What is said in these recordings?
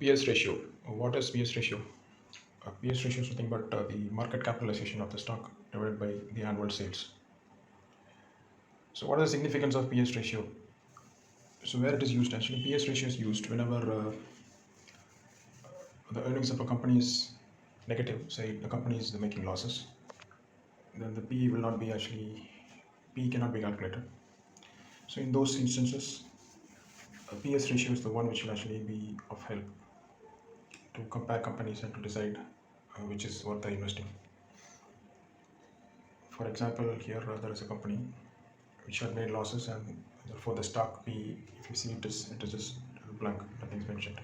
PS ratio. What is PS ratio? PS ratio is nothing but the market capitalization of the stock divided by the annual sales. So, what is the significance of PS ratio? So, where it is used actually, PS ratio is used whenever the earnings of a company is negative. Say the company is making losses, then the P will not be actually P cannot be calculated. So, in those instances, a PS ratio is the one which will actually be of help to compare companies and to decide which is worth the investing. For example, here there is a company which had made losses, and therefore the stock P, if you see it is just blank, nothing is mentioned.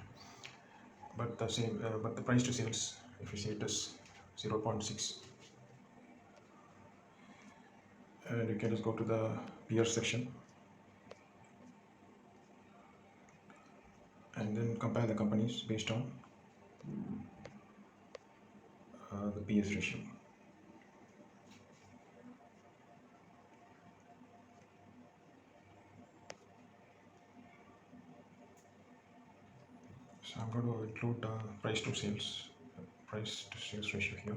But the same, but the price to sales, if you see it is 0.6, and you can just go to the peer section and then compare the companies based on the PS ratio. So I'm going to include price to sales ratio here.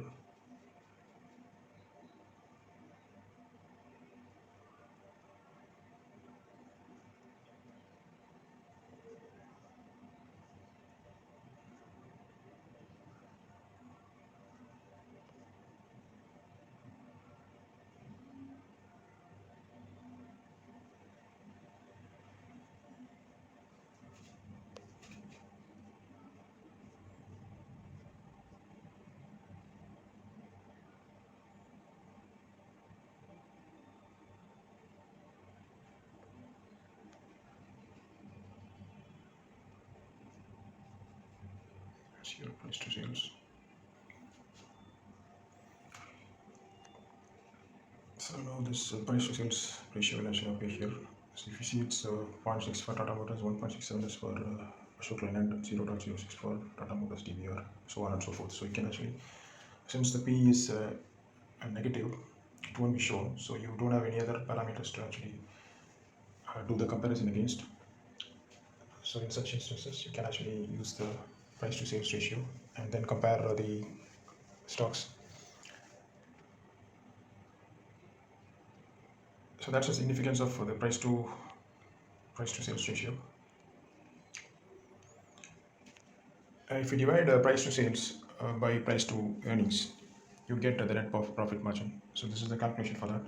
That's here, price to sales. So now this price to sales ratio will actually appear here. So if you see it's 0.6 for Tata Motors, 1.67 is for Ashok Leyland, and 0.06 for Tata Motors DBR, so on and so forth. So you can actually, since the P is a negative, it won't be shown. So you don't have any other parameters to actually do the comparison against. So in such instances, you can actually use the price to sales ratio and then compare the stocks. So that's the significance of the price to sales ratio. If you divide price to sales by price to earnings, you get the net profit margin. So this is the calculation for that.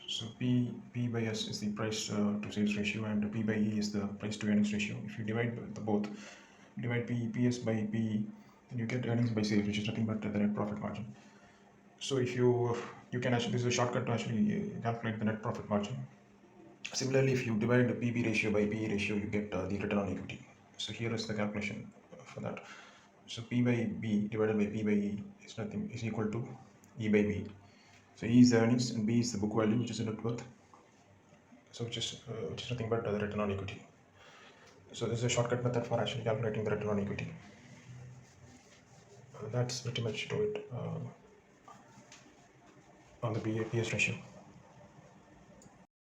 So P by S is the price to sales ratio, and P by E is the price to earnings ratio. If you divide the both, divide PS by PE, then you get earnings by sales, which is nothing but the net profit margin. So if you can actually, this is a shortcut to actually calculate the net profit margin. Similarly, if you divide the PB ratio by PE ratio, you get the return on equity. So here is the calculation for that. So P by B divided by P by E is equal to E by B. So E is the earnings and B is the book value, which is the net worth. So which is nothing but the return on equity. So this is a shortcut method for actually calculating the return on equity. That's pretty much to it on the PS ratio.